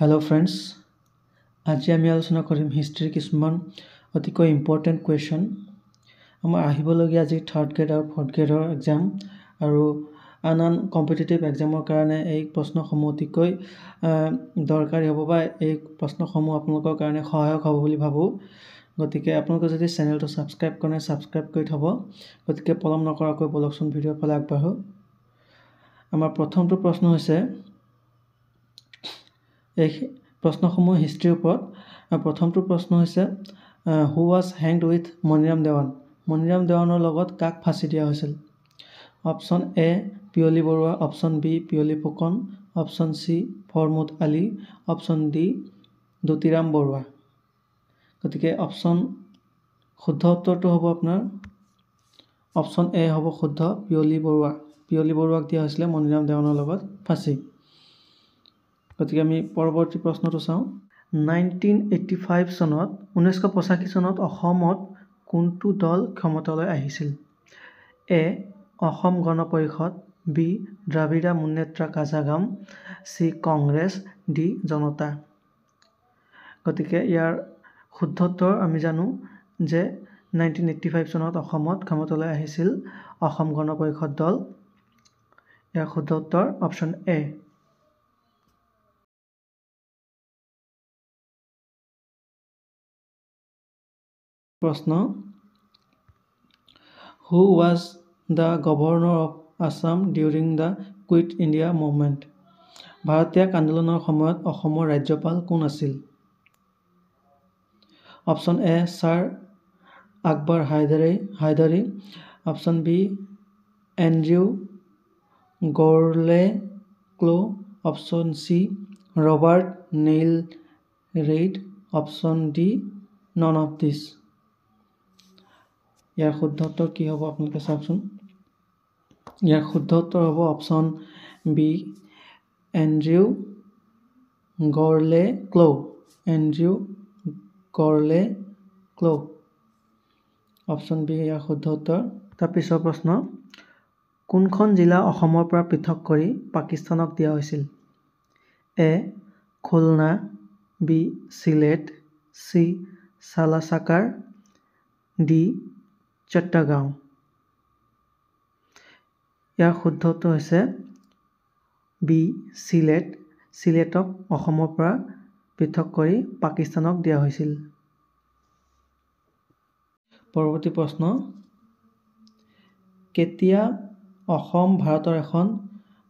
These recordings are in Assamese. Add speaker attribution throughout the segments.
Speaker 1: Hello friends, আজি আমি আলোচনা কৰিম হিষ্ট্ৰীৰ কিছুমান অতিকৈ ইম্পৰ্টেণ্ট কুৱেশ্যন। আমাৰ আহিবলগীয়া আজি থাৰ্ড গ্ৰেড আৰু ফৰ্থ গ্ৰেডৰ এক্সাম আৰু আন কম্পিটিটিভ এক্সামৰ কাৰণে এই প্ৰশ্নসমূহ অতিকৈ দৰকাৰী হ'ব বা এই প্ৰশ্নসমূহ আপোনালোকৰ কাৰণে সহায়ক হ'ব বুলি ভাবোঁ। গতিকে আপোনালোকে যদি চেনেলটো ছাবস্ক্ৰাইব কৰে ছাবস্ক্ৰাইব কৰি থ'ব। গতিকে পলম নকৰাকৈ বলকচোন ভিডিঅ'ৰ ফালে আগবাঢ়ো। আমাৰ প্ৰথমটো প্ৰশ্ন হৈছে এই প্ৰশ্নসমূহ হিষ্ট্ৰীৰ ওপৰত। প্ৰথমটো প্ৰশ্ন হৈছে who was hanged with Maniram Dewan. Maniram দেৱানৰ লগত কাক ফাঁচি দিয়া হৈছিল? Option A Piyali Barua, option B Piyali Phukan, option C Formud Ali, option D Dutiram Barua. গতিকে শুদ্ধ উত্তৰটো হ'ব আপোনাৰ অপশ্যন এ হ'ব শুদ্ধ, পিয়লি বৰুৱা। পিয়লি বৰুৱাক দিয়া হৈছিলে মণিৰাম দেৱানৰ লগত ফাঁচি। গতিকে আমি পৰৱৰ্তী প্ৰশ্নটো চাওঁ। 1985 চনত 1985 চনত অসমত কোনটো দল ক্ষমতালৈ আহিছিল? এ Asom Gana Parishad, B Dravida Munnetra Kazhagam, C Congress, D Janata. গতিকে ইয়াৰ শুদ্ধ উত্তৰ আমি জানো যে 1985 চনত অসমত ক্ষমতালৈ আহিছিল অসম গণ পৰিষদ দল। ইয়াৰ শুদ্ধ উত্তৰ অপশ্যন এ। প্ৰশ্ন who was the governor of Assam during the Quit India movement. ভাৰত ত্যাগ আন্দোলনৰ সময়ত অসমৰ ৰাজ্যপাল কোন আছিল? Option A sir Akbar Hydari, option B Andrew Gourlay Clow, option C Robert Neil Reid, option D none of this. ইয়াৰ শুদ্ধ উত্তৰ কি হ'ব আপোনালোকে চাওকচোন। ইয়াৰ শুদ্ধ উত্তৰ হ'ব option B Andrew Gourlay Clow. Andrew Gourlay Clow. Option B ইয়াৰ শুদ্ধ উত্তৰ। তাৰপিছৰ প্ৰশ্ন কোনখন জিলা অসমৰ পৰা পৃথক কৰি পাকিস্তানক দিয়া হৈছিল? A Khulna, B Sylhet, C Chalachakar, D Chittagong. ইয়াৰ শুদ্ধ উত্তৰ হৈছে বি চিলেট। চিলেটক অসমৰ পৰা পৃথক কৰি পাকিস্তানক দিয়া হৈছিল। পৰৱৰ্তী প্ৰশ্ন কেতিয়া অসম ভাৰতৰ এখন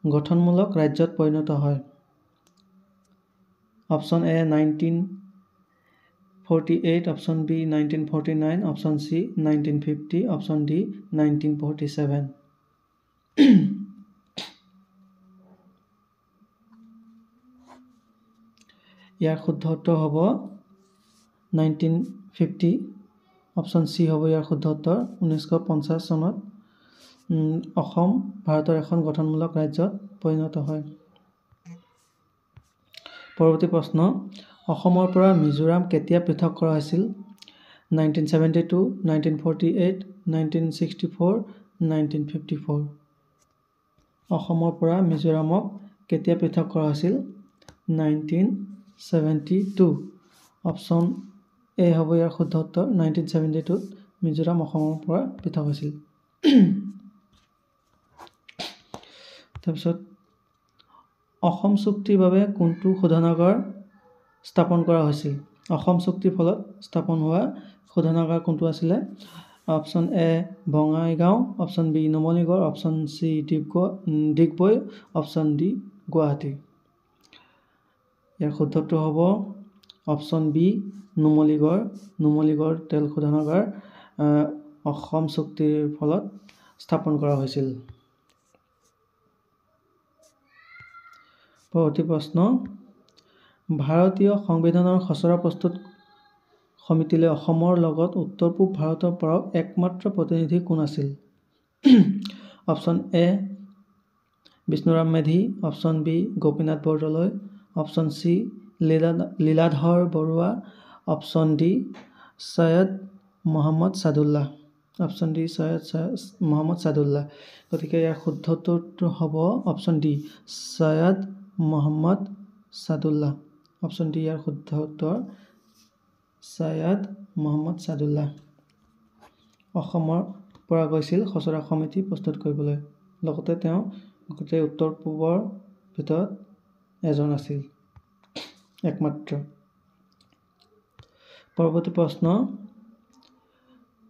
Speaker 1: গঠনমূলক ৰাজ্যত পৰিণত হয়? Option A 1948, option B 1949, option C 1950, option D 1947। ইয়াৰ শুদ্ধ উত্তৰ হ'ব 1950। অপশ্যন চি হ'ব ইয়াৰ শুদ্ধ উত্তৰ। 1950 চনত অসম ভাৰতৰ এখন গঠনমূলক ৰাজ্যত পৰিণত হয়। পৰৱৰ্তী প্ৰশ্ন অসমৰ পৰা মিজোৰাম কেতিয়া পৃথক কৰা হৈছিল? 1972, 1948, 1964, 1954। অসমৰ পৰা মিজোৰামক কেতিয়া পৃথক কৰা হৈছিল? 1972। অপশ্যন এ হ'ব ইয়াৰ শুদ্ধ উত্তৰ। 1972 মিজোৰাম অসমৰ পৰা পৃথক হৈছিল। তাৰপিছত অসম চুক্তিৰ বাবে কোনটো শোধনাগাৰ স্থাপন কৰা হৈছিল? অসম চুক্তিৰ ফলত স্থাপন হোৱা শোধনাগাৰ কোনটো আছিলে? Option A Bongaigaon, option B Numaligarh, option C Digboi, option D Guwahati. ইয়াৰ শুদ্ধ উত্তৰ হ'ব অপশ্যন বি নুমলীগড়। নুমলীগড় তেল শোধনাগাৰ অসম চুক্তিৰ ফলত স্থাপন কৰা হৈছিল। পৰৱৰ্তী প্ৰশ্ন ভাৰতীয় সংবিধানৰ খচৰা প্ৰস্তুত সমিতিলৈ অসমৰ লগত উত্তৰ পূব ভাৰতৰ পৰাও একমাত্ৰ প্ৰতিনিধি কোন আছিল? Option A Bishnuram Medhi, option B Gopinath Bordoloi, option C Liladhar Barua, option D Syed Muhammad Saadulla. Option D Syed Muhammad Saadulla. গতিকে ইয়াৰ শুদ্ধ উত্তৰটো হ'ব option D Syed Muhammad Saadulla. Option D ইয়াৰ শুদ্ধ উত্তৰ ছাইয়াদ মহম্মদ ছাদুল্লাহ অসমৰ পৰা গৈছিল খচৰা সমিতি প্ৰস্তুত কৰিবলৈ লগতে তেওঁ গোটেই উত্তৰ পূবৰ ভিতৰত এজন আছিল একমাত্ৰ পৰৱৰ্তী প্ৰশ্ন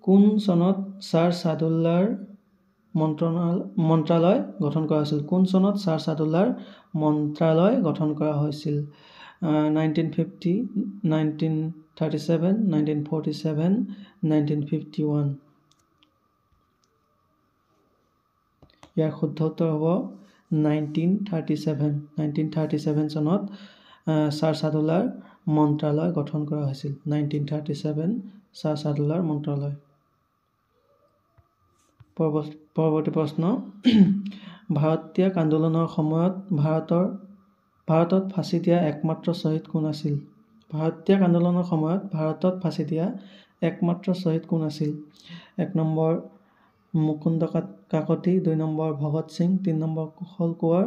Speaker 1: কোন চনত ছাৰ ছাদুল্লাৰ মন্ত্ৰালয় গঠন কৰা হৈছিল কোন চনত ছাৰ ছাদুল্লাৰ মন্ত্ৰালয় গঠন কৰা হৈছিল 1950 1937 1947 1951 ইয়াৰ শুদ্ধ উত্তৰ হ'ব 1937 চনত ছাৰ ছাদুল্লাৰ মন্ত্ৰালয় গঠন কৰা হৈছিল 1937 ছাৰ ছাদুল্লাৰ মন্ত্ৰালয় পৰৱৰ্তী প্ৰশ্ন ভাৰতীয় আন্দোলনৰ সময়ত ভাৰতত ফাঁচি দিয়া একমাত্ৰ শ্বহীদ কোন আছিল ভাৰতীয় আন্দোলনৰ সময়ত ভাৰতত ফাঁচি দিয়া একমাত্ৰ শ্বহীদ কোন আছিল 1 number Mukunda Kakati 2 number Bhagat Singh 3 number Kushal Konwar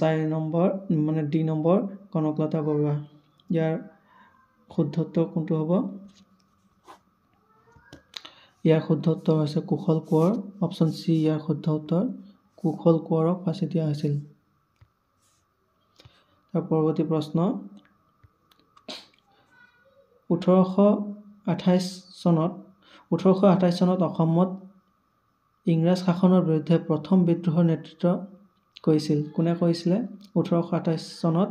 Speaker 1: 4 number D number Kanaklata Barua ইয়াৰ শুদ্ধ উত্তৰ কোনটো হ'ব ইয়াৰ শুদ্ধ উত্তৰ হৈছে কুশল কোঁৱৰ অপশ্যন চি ইয়াৰ শুদ্ধ উত্তৰ কুশল কোঁৱৰক ফাঁচি দিয়া হৈছিল তাৰ পৰৱৰ্তী প্ৰশ্ন 1828 চনত অসমত ইংৰাজ শাসনৰ বিৰুদ্ধে প্ৰথম বিদ্ৰোহৰ নেতৃত্ব কৰিছিল কোনে কৰিছিলে 1828 চনত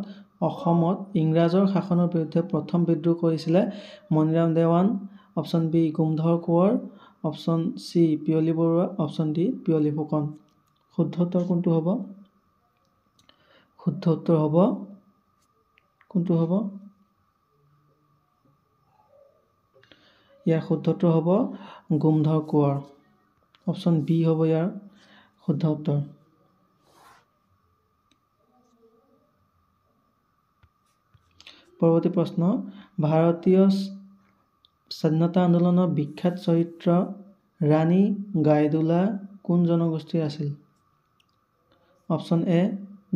Speaker 1: অসমত ইংৰাজৰ শাসনৰ বিৰুদ্ধে প্ৰথম বিদ্ৰোহ কৰিছিলে Maniram Dewan option B Gomdhar Konwar option C Piyali Barua option D Piyali Phukan শুদ্ধ উত্তৰ কোনটো হ'ব শুদ্ধ উত্তৰ হ'ব কোনটো হ'ব ইয়াৰ শুদ্ধ উত্তৰ হ'ব গোমধৰ কোঁৱৰ অপশ্যন বি হ'ব ইয়াৰ শুদ্ধ উত্তৰ পৰৱৰ্তী প্ৰশ্ন ভাৰতীয় স্বাধীনতা আন্দোলনৰ বিখ্যাত চৰিত্ৰ ৰাণী গাইদুলা কোন জনগোষ্ঠীৰ আছিল option A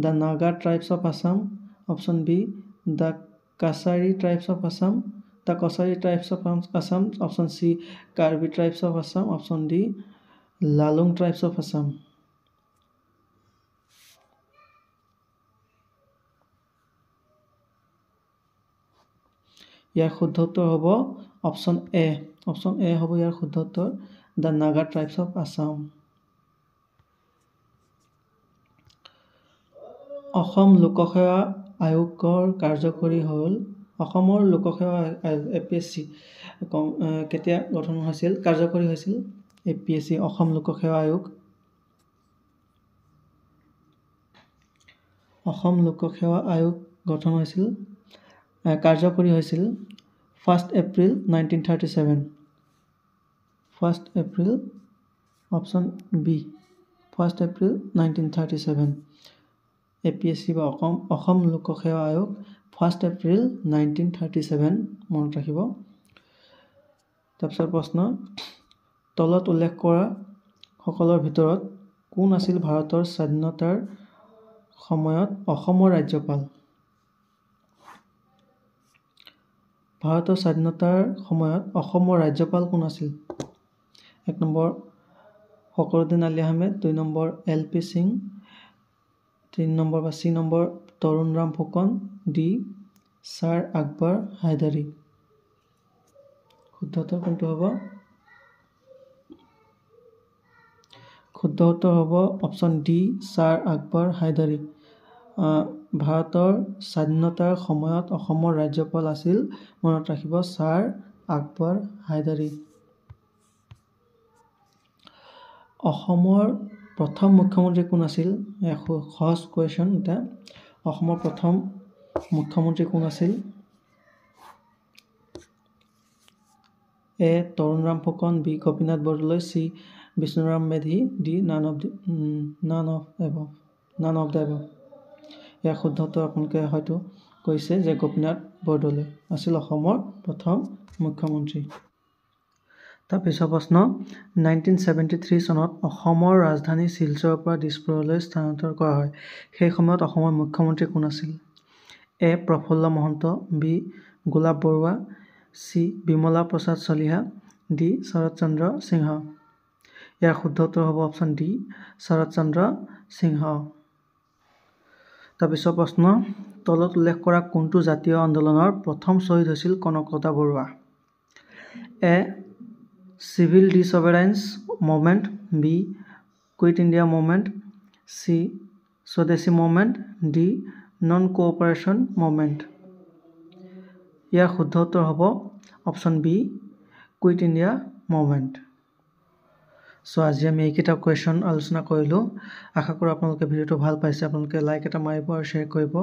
Speaker 1: the Naga tribes of Assam option B the Kachari tribes of Assam option C Karbi tribes of Assam option D Lalung tribes of Assam ইয়াৰ শুদ্ধ উত্তৰ হ'ব অপশ্যন এ হ'ব ইয়াৰ শুদ্ধ উত্তৰ the Naga tribes of Assam অসম লোকসেৱা আয়োগৰ কাৰ্যকৰী হ'ল অসমৰ লোকসেৱা আয়োগ APSC কেতিয়া গঠন হৈছিল কাৰ্যকৰী হৈছিল APSC অসম লোকসেৱা আয়োগ গঠন হৈছিল কাৰ্যকৰী হৈছিল 1 April 1937 1 April option B 1 April 1937 APSC বা অসম লোকসেৱা আয়োগ 1 এপ্ৰিল 1937 মনত ৰাখিব তাৰপিছত প্ৰশ্ন তলত উল্লেখ কৰা সকলৰ ভিতৰত কোন আছিল ভাৰতৰ স্বাধীনতাৰ সময়ত অসমৰ ৰাজ্যপাল ভাৰতৰ স্বাধীনতাৰ সময়ত অসমৰ ৰাজ্যপাল কোন আছিল 1 number Fakhruddin Ali Ahmed 2 number LP Singh 3 number বা C number Tarun Ram Phukan D sir Akbar Hydari শুদ্ধ উত্তৰ কোনটো হ'ব শুদ্ধ উত্তৰ হ'ব option D sir Akbar Hydari ভাৰতৰ স্বাধীনতাৰ সময়ত অসমৰ ৰাজ্যপাল আছিল মনত ৰাখিব ছাৰ আকবৰ হায়দাৰী অসমৰ প্ৰথম মুখ্যমন্ত্ৰী কোন আছিল সহজ কুৱেশ্যন এটা অসমৰ প্ৰথম মুখ্যমন্ত্ৰী কোন আছিল A Tarunram Phukan B Gopinath Bordoloi C Bishnuram Medhi D none of the above ইয়াৰ শুদ্ধ উত্তৰ আপোনালোকে হয়তো কৈছে যে গোপীনাথ বৰদলৈ আছিল অসমৰ প্ৰথম মুখ্যমন্ত্ৰী তাৰপিছৰ প্ৰশ্ন 1973 চনত অসমৰ ৰাজধানী শিলচৰৰ পৰা দিছপুৰলৈ স্থানান্তৰ কৰা হয় সেই সময়ত অসমৰ মুখ্যমন্ত্ৰী কোন আছিল এ প্ৰফুল্ল মহন্ত, বি গোলাপ বৰুৱা, চি বিমলা প্ৰসাদ চলিহা, ডি শৰৎ চন্দ্ৰ সিংহ। ইয়াৰ শুদ্ধ উত্তৰ হ'ব অপশ্যন ডি শৰৎ চন্দ্ৰ সিংহ। তাৰপিছত প্ৰশ্ন, তলত উল্লেখ কৰা কোনটো জাতীয় আন্দোলনৰ প্ৰথম শ্বহীদ হৈছিল Kanaklata Barua? A civil disobedience movement, B Quit India movement, C Swadeshi movement, D non cooperation movement. ইয়াৰ শুদ্ধ উত্তৰ হ'ব option B Quit India movement. So' আজি আমি এইকেইটা কুৱেশ্যন আলোচনা কৰিলোঁ। আশা কৰোঁ আপোনালোকে ভিডিঅ'টো ভাল পাইছে। আপোনালোকে লাইক এটা মাৰিব আৰু শ্বেয়াৰ কৰিব,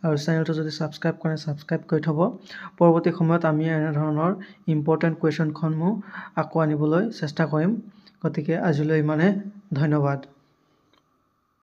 Speaker 1: আৰু চেনেলটো যদি ছাবস্ক্ৰাইব কৰে ছাবস্ক্ৰাইব কৰি থ'ব। পৰৱৰ্তী সময়ত আমি এনেধৰণৰ ইম্পৰ্টেণ্ট কুৱেশ্যনসমূহ আকৌ আনিবলৈ চেষ্টা কৰিম। গতিকে আজিলৈ ইমানে, ধন্যবাদ।